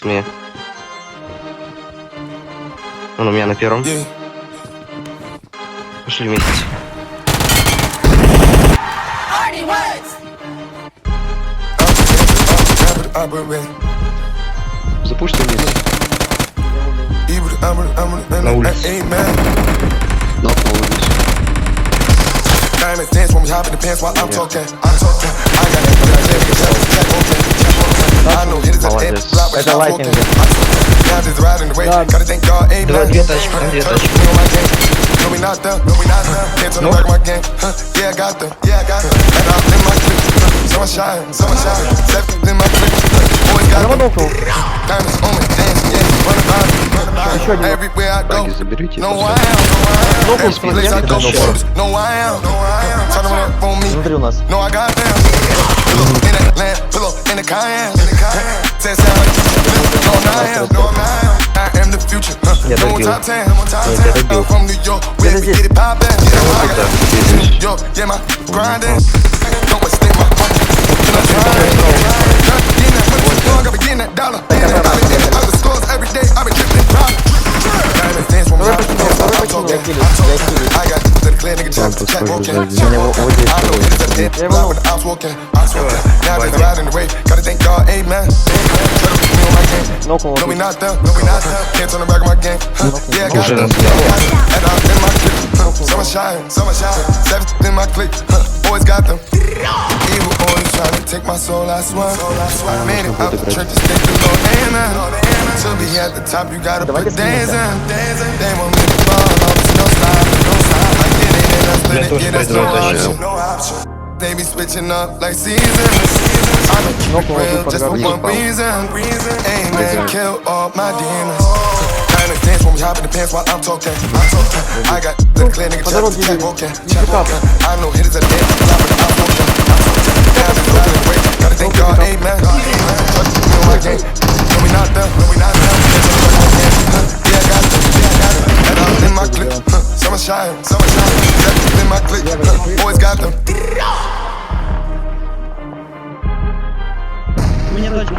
Мне. Он у меня на первом. Пошли вместе. Запушьте вниз. На улице. Diamonds dance when we hop in the pants while I'm talking. Это лайтинг. Давай две тачки, там две тачки. Еще один. Баги заберите. Внутри у нас. Я добил. Я добил. Где-то здесь. Нокнул. Take my soul, I swear. Made it out the trenches, take the Lord, amen. To be at the top, you gotta put dancing. They want me to fall off, it's no stop. I get it and I split it, yeah, that's no option. They be switching up like seasons. I don't keep it real just for one reason. Amen, kill all my demons. Diamonds dance when we hop in the pants while I'm talking. I got the clear nigga check walking. I know hitters are dead, I'm walking. Gotta thank God, amen. Trust me on my game. No, we not done. Yeah, I got it. And I'm in my clip. Summer shine. In my clip. Always got them. Мне точно